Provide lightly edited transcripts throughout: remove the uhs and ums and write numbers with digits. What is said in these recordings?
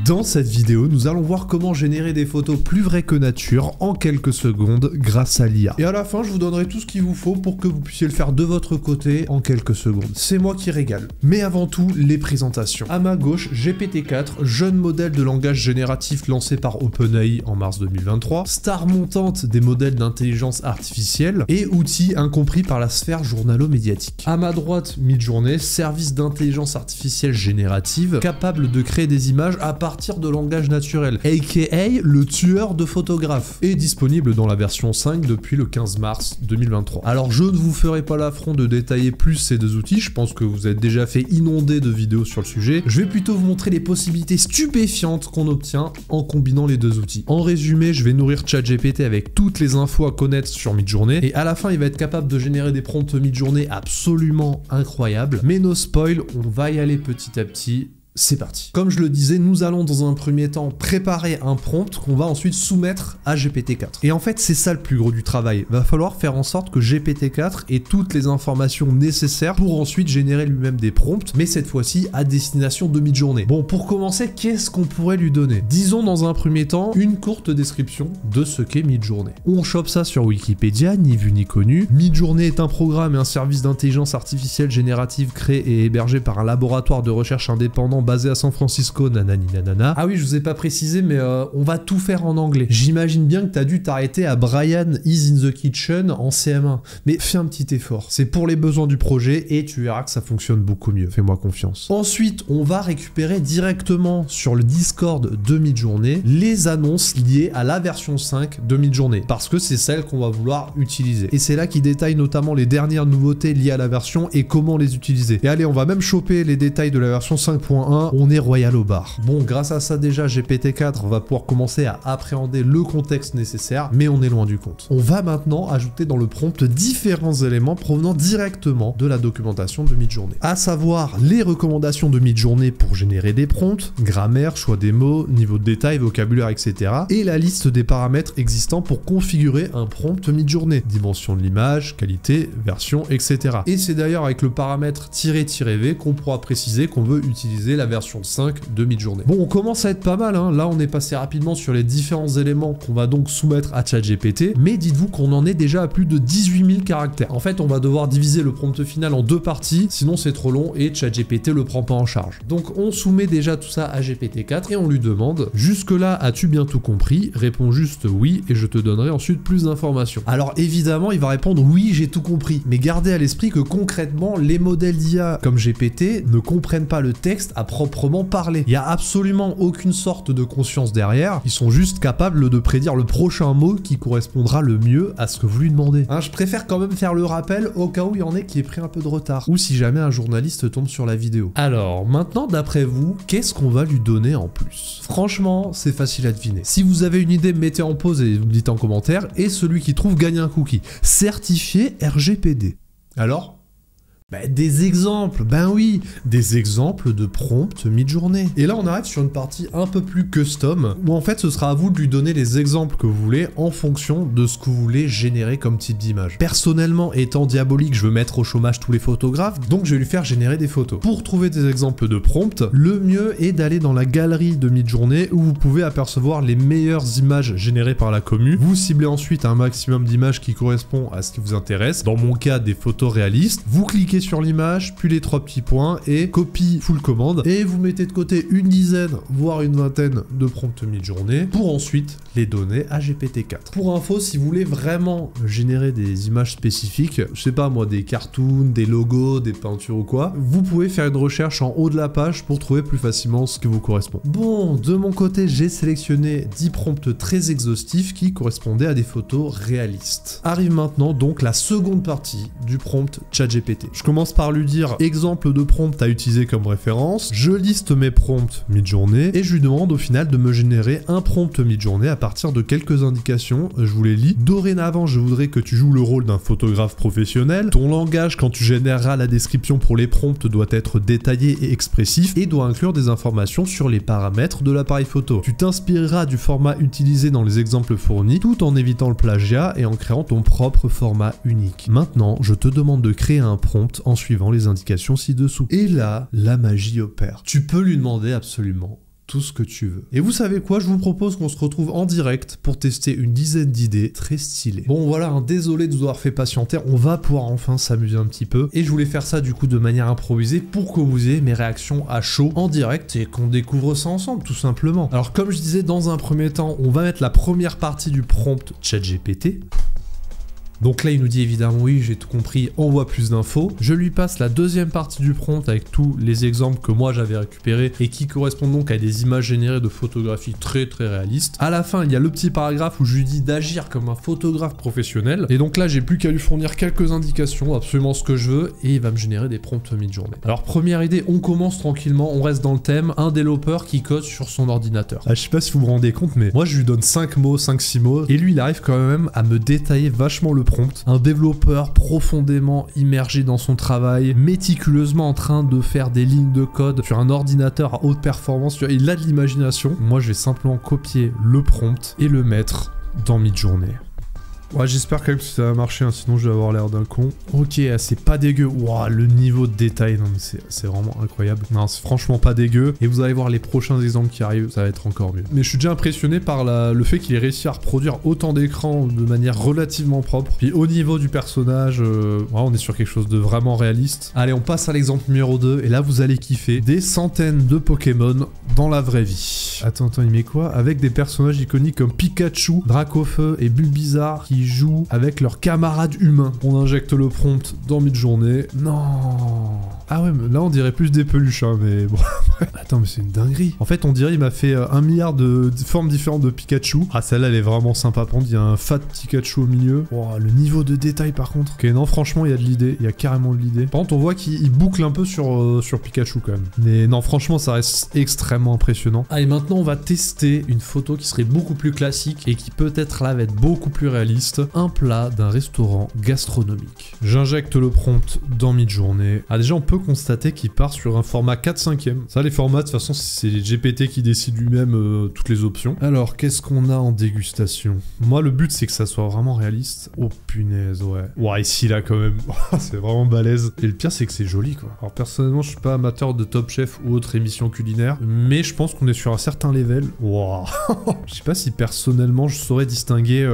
Dans cette vidéo, nous allons voir comment générer des photos plus vraies que nature en quelques secondes grâce à l'IA. Et à la fin, je vous donnerai tout ce qu'il vous faut pour que vous puissiez le faire de votre côté en quelques secondes. C'est moi qui régale. Mais avant tout, les présentations. À ma gauche, GPT-4, jeune modèle de langage génératif lancé par OpenAI en mars 2023, star montante des modèles d'intelligence artificielle et outil incompris par la sphère journalo-médiatique. À ma droite, Midjourney, service d'intelligence artificielle générative capable de créer des images à partir de langage naturel, aka le tueur de photographes, et disponible dans la version 5 depuis le 15 mars 2023. Alors je ne vous ferai pas l'affront de détailler plus ces deux outils, je pense que vous êtes déjà fait inonder de vidéos sur le sujet, je vais plutôt vous montrer les possibilités stupéfiantes qu'on obtient en combinant les deux outils. En résumé, je vais nourrir ChatGPT avec toutes les infos à connaître sur Midjourney, et à la fin il va être capable de générer des prompts Midjourney absolument incroyables, mais no spoil, on va y aller petit à petit. C'est parti. Comme je le disais, nous allons dans un premier temps préparer un prompt qu'on va ensuite soumettre à GPT-4. Et en fait, c'est ça le plus gros du travail. Va falloir faire en sorte que GPT-4 ait toutes les informations nécessaires pour ensuite générer lui-même des prompts, mais cette fois-ci à destination de Midjourney. Bon, pour commencer, qu'est-ce qu'on pourrait lui donner? Disons dans un premier temps une courte description de ce qu'est Midjourney. On chope ça sur Wikipédia, ni vu ni connu. Midjourney est un programme et un service d'intelligence artificielle générative créé et hébergé par un laboratoire de recherche indépendant basé à San Francisco, nanani nanana. Ah oui, je vous ai pas précisé, mais on va tout faire en anglais. J'imagine bien que t'as dû t'arrêter à Brian is in the kitchen en CM1. Mais fais un petit effort. C'est pour les besoins du projet et tu verras que ça fonctionne beaucoup mieux. Fais-moi confiance. Ensuite, on va récupérer directement sur le Discord de Midjourney les annonces liées à la version 5 de Midjourney. Parce que c'est celle qu'on va vouloir utiliser. Et c'est là qu'il détaille notamment les dernières nouveautés liées à la version et comment les utiliser. Et allez, on va même choper les détails de la version 5.1. On est royal au bar. Bon, grâce à ça déjà, GPT-4 va pouvoir commencer à appréhender le contexte nécessaire, mais on est loin du compte. On va maintenant ajouter dans le prompt différents éléments provenant directement de la documentation de Midjourney. À savoir les recommandations de Midjourney pour générer des prompts, grammaire, choix des mots, niveau de détail, vocabulaire, etc. Et la liste des paramètres existants pour configurer un prompt Midjourney. Dimension de l'image, qualité, version, etc. Et c'est d'ailleurs avec le paramètre "-v" qu'on pourra préciser qu'on veut utiliser la version 5 de Midjourney. Bon, on commence à être pas mal, hein. Là on est passé rapidement sur les différents éléments qu'on va donc soumettre à ChatGPT, mais dites-vous qu'on en est déjà à plus de 18 000 caractères. En fait, on va devoir diviser le prompt final en deux parties, sinon c'est trop long et ChatGPT le prend pas en charge. Donc on soumet déjà tout ça à GPT-4 et on lui demande: jusque-là, as-tu bien tout compris? Réponds juste oui et je te donnerai ensuite plus d'informations. Alors évidemment, il va répondre oui, j'ai tout compris, mais gardez à l'esprit que concrètement, les modèles d'IA comme GPT ne comprennent pas le texte à proprement parler. Il n'y a absolument aucune sorte de conscience derrière, ils sont juste capables de prédire le prochain mot qui correspondra le mieux à ce que vous lui demandez. Hein, je préfère quand même faire le rappel au cas où il y en ait qui ait pris un peu de retard, ou si jamais un journaliste tombe sur la vidéo. Alors, maintenant d'après vous, qu'est-ce qu'on va lui donner en plus? Franchement, c'est facile à deviner. Si vous avez une idée, mettez en pause et vous me dites en commentaire, et celui qui trouve gagne un cookie. Certifié RGPD. Alors ? Des exemples, ben oui, des exemples de prompts Midjourney. Et là on arrive sur une partie un peu plus custom, où en fait ce sera à vous de lui donner les exemples que vous voulez en fonction de ce que vous voulez générer comme type d'image. Personnellement, étant diabolique, je veux mettre au chômage tous les photographes, donc je vais lui faire générer des photos. Pour trouver des exemples de prompts, le mieux est d'aller dans la galerie de Midjourney où vous pouvez apercevoir les meilleures images générées par la commu. Vous ciblez ensuite un maximum d'images qui correspond à ce qui vous intéresse, dans mon cas des photos réalistes, vous cliquez sur l'image, puis les trois petits points et copie full commande et vous mettez de côté une dizaine voire une vingtaine de prompts Midjourney pour ensuite les donner à GPT-4. Pour info, si vous voulez vraiment générer des images spécifiques, je sais pas moi, des cartoons, des logos, des peintures ou quoi, vous pouvez faire une recherche en haut de la page pour trouver plus facilement ce qui vous correspond. Bon, de mon côté, j'ai sélectionné 10 prompts très exhaustifs qui correspondaient à des photos réalistes. Arrive maintenant donc la seconde partie du prompt ChatGPT. Je commence par lui dire exemple de prompt à utiliser comme référence, je liste mes prompts Midjourney et je lui demande au final de me générer un prompt Midjourney à partir de quelques indications, je vous les lis. Dorénavant, je voudrais que tu joues le rôle d'un photographe professionnel, ton langage quand tu généreras la description pour les prompts doit être détaillé et expressif et doit inclure des informations sur les paramètres de l'appareil photo. Tu t'inspireras du format utilisé dans les exemples fournis tout en évitant le plagiat et en créant ton propre format unique. Maintenant, je te demande de créer un prompt en suivant les indications ci-dessous. Et là, la magie opère. Tu peux lui demander absolument tout ce que tu veux. Et vous savez quoi, je vous propose qu'on se retrouve en direct pour tester une dizaine d'idées très stylées. Bon voilà, hein, désolé de vous avoir fait patienter, on va pouvoir enfin s'amuser un petit peu. Et je voulais faire ça du coup de manière improvisée pour que vous ayez mes réactions à chaud en direct et qu'on découvre ça ensemble tout simplement. Alors comme je disais, dans un premier temps, on va mettre la première partie du prompt ChatGPT. Donc là, il nous dit évidemment, oui, j'ai tout compris, envoie plus d'infos. Je lui passe la deuxième partie du prompt avec tous les exemples que moi j'avais récupérés et qui correspondent donc à des images générées de photographies très réalistes. À la fin, il y a le petit paragraphe où je lui dis d'agir comme un photographe professionnel. Et donc là, j'ai plus qu'à lui fournir quelques indications, absolument ce que je veux, et il va me générer des prompts mid-journée. Alors première idée, on commence tranquillement, on reste dans le thème, un développeur qui code sur son ordinateur. Ah, je sais pas si vous vous rendez compte, mais moi je lui donne 5 mots, 5-6 mots, et lui il arrive quand même à me détailler vachement le prompt. Un développeur profondément immergé dans son travail, méticuleusement en train de faire des lignes de code sur un ordinateur à haute performance. Il a de l'imagination. Moi, je vais simplement copier le prompt et le mettre dans Midjourney. Ouais, j'espère quand même que ça va marcher, hein, sinon je vais avoir l'air d'un con. Ok, c'est pas dégueu. Wow, le niveau de détail, non mais c'est vraiment incroyable. Non, c'est franchement pas dégueu. Et vous allez voir les prochains exemples qui arrivent, ça va être encore mieux. Mais je suis déjà impressionné par le fait qu'il ait réussi à reproduire autant d'écrans de manière relativement propre. Puis au niveau du personnage, on est sur quelque chose de vraiment réaliste. Allez, on passe à l'exemple numéro 2. Et là, vous allez kiffer des centaines de Pokémon dans la vraie vie. Attends, il met quoi? Avec des personnages iconiques comme Pikachu, Dracofeu et Bulbizarre qui jouent avec leurs camarades humains. On injecte le prompt dans Midjourney. Non. Ah ouais, mais là on dirait plus des peluches, hein, mais bon. Attends, mais c'est une dinguerie. En fait, on dirait il m'a fait 1 milliard de formes différentes de Pikachu. Ah, celle-là, elle est vraiment sympa. Par contre, il y a un fat Pikachu au milieu. Wow, le niveau de détail, par contre. Ok, non, franchement, il y a de l'idée. Il y a carrément de l'idée. Par contre, on voit qu'il boucle un peu sur Pikachu, quand même. Mais non, franchement, ça reste extrêmement impressionnant. Allez, maintenant, on va tester une photo qui serait beaucoup plus classique et qui peut-être là va être beaucoup plus réaliste. Un plat d'un restaurant gastronomique. J'injecte le prompt dans Midjourney. Ah, déjà, on peut constater qu'il part sur un format 4/5e. Ça, les formats, de toute façon, c'est GPT qui décide lui-même toutes les options. Alors, qu'est-ce qu'on a en dégustation? Moi, le but, c'est que ça soit vraiment réaliste. Oh, punaise, ouais. Ouais, ici, là, quand même. C'est vraiment balèze. Et le pire, c'est que c'est joli, quoi. Alors, personnellement, je suis pas amateur de Top Chef ou autre émission culinaire, mais je pense qu'on est sur un certain level. Wow. Je sais pas si, personnellement, je saurais distinguer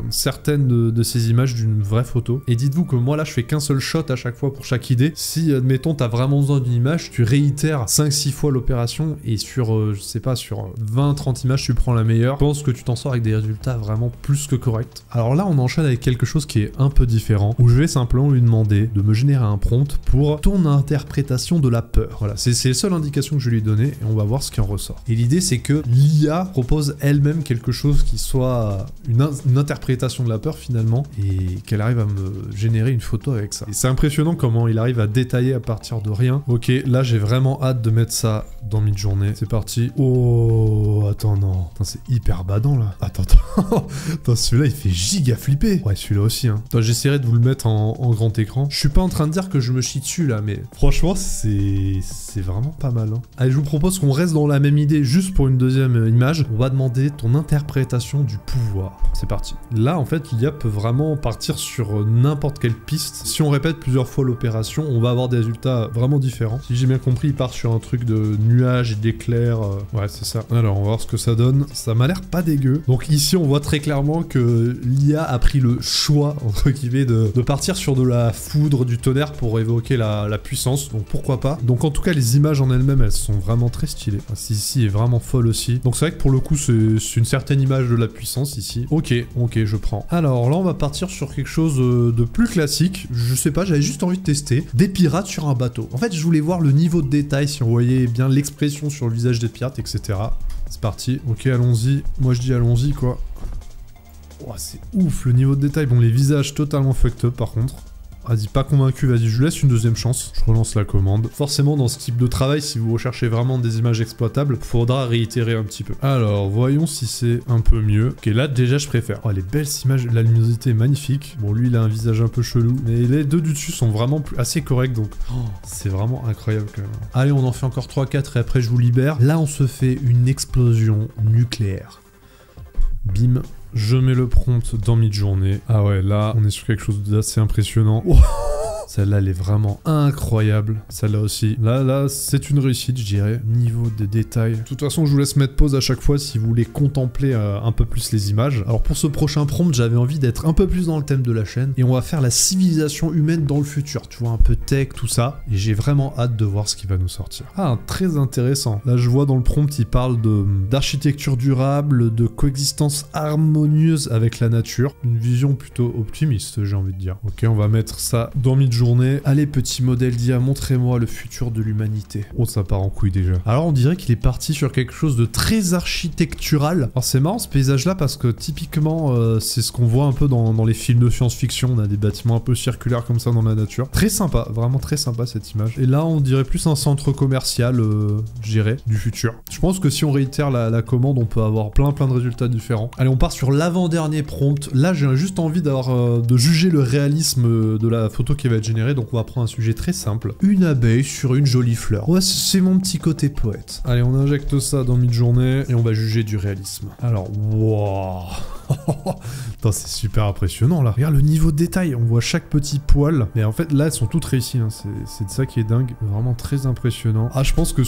certaines de ces images d'une vraie photo. Et dites-vous que moi, là, je fais qu'un seul shot à chaque fois pour chaque idée. Si, admettons, t'as vraiment besoin d'une image, tu réitères 5-6 fois l'opération et sur, je sais pas, sur 20-30 images, tu prends la meilleure. Je pense que tu t'en sors avec des résultats vraiment plus que corrects. Alors là, on enchaîne avec quelque chose qui est un peu différent, où je vais simplement lui demander de me générer un prompt pour ton interprétation de la peur. Voilà, c'est la seule indication que je lui ai donnée et on va voir ce qui en ressort. Et l'idée, c'est que l'IA propose elle-même quelque chose qui soit une interprétation de la peur finalement et qu'elle arrive à me générer une photo avec ça. Et c'est impressionnant comment il arrive à détailler à partir de rien. Ok, là j'ai vraiment hâte de mettre ça dans Midjourney. C'est parti. Oh, attends, non. C'est hyper badant là. Attends. Attends, celui-là il fait giga flipper. Ouais, celui-là aussi, hein. J'essaierai de vous le mettre en grand écran. Je suis pas en train de dire que je me chie dessus là, mais franchement, c'est vraiment pas mal, hein. Allez, je vous propose qu'on reste dans la même idée juste pour une deuxième image. On va demander ton interprétation du pouvoir. C'est parti. Là, en fait, l'IA peut vraiment partir sur n'importe quelle piste. Si on répète plusieurs fois l'opération, on va avoir des résultats vraiment différents. Si j'ai bien compris, il part sur un truc de nuages et d'éclairs. Ouais, c'est ça. Alors, on va voir ce que ça donne. Ça m'a l'air pas dégueu. Donc ici, on voit très clairement que l'IA a pris le choix, entre guillemets, de partir sur de la foudre, du tonnerre pour évoquer la puissance. Donc pourquoi pas. Donc en tout cas, les images en elles-mêmes, elles sont vraiment très stylées. Ici est vraiment folle aussi. Donc c'est vrai que pour le coup, c'est une certaine image de la puissance ici. Ok, je prends. Alors là, on va partir sur quelque chose de plus classique. Je sais pas, j'avais juste envie de tester. Des pirates sur un bateau. En fait, je voulais voir le niveau de détail, si on voyait bien l'expression sur le visage des pirates, etc. C'est parti. Ok, allons-y. Moi, je dis allons-y, quoi. Oh, c'est ouf, le niveau de détail. Bon, les visages totalement fucked up, par contre. Vas-y, pas convaincu, vas-y, je lui laisse une deuxième chance. Je relance la commande. Forcément, dans ce type de travail, si vous recherchez vraiment des images exploitables, faudra réitérer un petit peu. Alors, voyons si c'est un peu mieux. Ok, là, déjà, je préfère. Oh, les belles images, la luminosité est magnifique. Bon, lui, il a un visage un peu chelou. Mais les deux du dessus sont vraiment assez corrects, donc c'est vraiment incroyable, quand même. Allez, on en fait encore 3-4 et après, je vous libère. Là, on se fait une explosion nucléaire. Bim. Je mets le prompt dans Midjourney. Ah ouais, là, on est sur quelque chose d'assez impressionnant. Oh, Celle-là, elle est vraiment incroyable. Celle-là aussi. Là, c'est une réussite, je dirais. Niveau de détail. De toute façon, je vous laisse mettre pause à chaque fois si vous voulez contempler un peu plus les images. Alors pour ce prochain prompt, j'avais envie d'être un peu plus dans le thème de la chaîne. Et on va faire la civilisation humaine dans le futur. Tu vois, un peu tech, tout ça. Et j'ai vraiment hâte de voir ce qui va nous sortir. Ah, très intéressant. Là, je vois dans le prompt, il parle d'architecture durable, de coexistence harmonieuse avec la nature. Une vision plutôt optimiste, j'ai envie de dire. Ok, on va mettre ça dans mid-journée. Allez, petit modèle d'IA, montrez-moi le futur de l'humanité. Oh, ça part en couille déjà. Alors, on dirait qu'il est parti sur quelque chose de très architectural. Alors, c'est marrant ce paysage-là parce que typiquement, c'est ce qu'on voit un peu dans les films de science-fiction. On a des bâtiments un peu circulaires comme ça dans la nature. Très sympa, vraiment très sympa cette image. Et là, on dirait plus un centre commercial, je dirais, du futur. Je pense que si on réitère la commande, on peut avoir plein de résultats différents. Allez, on part sur l'avant-dernier prompt. Là, j'ai juste envie de juger le réalisme de la photo qui va être générée, donc on va prendre un sujet très simple. Une abeille sur une jolie fleur. Ouais, c'est mon petit côté poète. Allez, on injecte ça dans mid-journée et on va juger du réalisme. Alors, waouh. C'est super impressionnant là. Regarde le niveau de détail, on voit chaque petit poil. Mais en fait là elles sont toutes réussies, hein. C'est de ça qui est dingue. Vraiment très impressionnant. Ah je pense que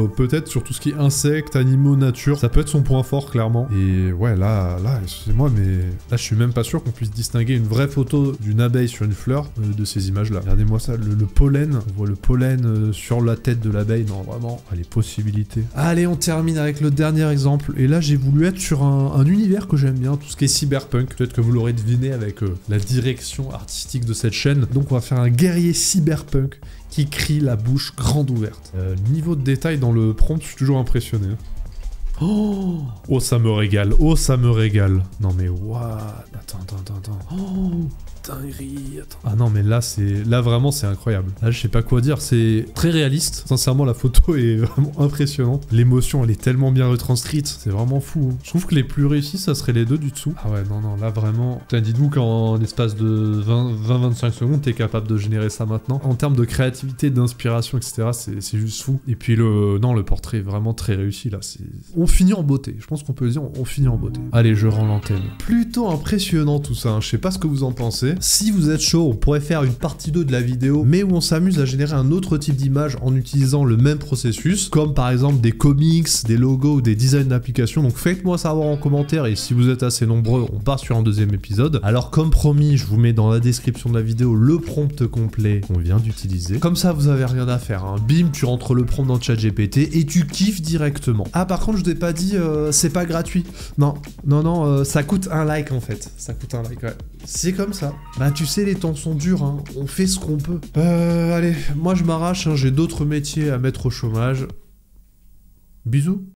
peut-être sur tout ce qui est insectes, animaux, nature, ça peut être son point fort clairement. Et ouais là excusez-moi mais là je suis même pas sûr qu'on puisse distinguer une vraie photo d'une abeille sur une fleur de ces images là. Regardez-moi ça, le pollen, on voit le pollen sur la tête de l'abeille. Non vraiment, les possibilités. Allez on termine avec le dernier exemple. Et là j'ai voulu être sur un univers que j'aime bien, tout ce qui est cyberpunk. Peut-être que vous l'aurez deviné avec la direction artistique de cette chaîne. Donc on va faire un guerrier cyberpunk qui crie la bouche grande ouverte. Niveau de détail dans le prompt, je suis toujours impressionné. Oh, ça me régale. Oh, ça me régale. Non mais what? Attends. Oh, dinguerie. Attends. Ah non mais là vraiment c'est incroyable. Là je sais pas quoi dire, c'est très réaliste. Sincèrement la photo est vraiment impressionnante. L'émotion elle est tellement bien retranscrite, c'est vraiment fou. Hein. Je trouve que les plus réussis ça serait les deux du dessous. Ah ouais non là vraiment. Putain dites-vous qu'en espace de 20-25 secondes t'es capable de générer ça maintenant. En termes de créativité, d'inspiration etc. c'est juste fou. Et puis le portrait est vraiment très réussi là. On finit en beauté. Je pense qu'on peut le dire, on finit en beauté. Allez je rends l'antenne. Plutôt impressionnant tout ça. Hein. Je sais pas ce que vous en pensez. Si vous êtes chaud, on pourrait faire une partie 2 de la vidéo, mais où on s'amuse à générer un autre type d'image en utilisant le même processus, comme par exemple des comics, des logos ou des designs d'applications. Donc faites-moi savoir en commentaire et si vous êtes assez nombreux, on part sur un deuxième épisode. Alors comme promis, je vous mets dans la description de la vidéo le prompt complet qu'on vient d'utiliser. Comme ça, vous avez rien à faire. Hein. Bim, tu rentres le prompt dans ChatGPT et tu kiffes directement. Ah par contre, je t'ai pas dit, c'est pas gratuit. Non, ça coûte un like en fait. Ça coûte un like, ouais. C'est comme ça. Bah tu sais les temps sont durs, hein. On fait ce qu'on peut. Allez, moi je m'arrache, hein. J'ai d'autres métiers à mettre au chômage. Bisous.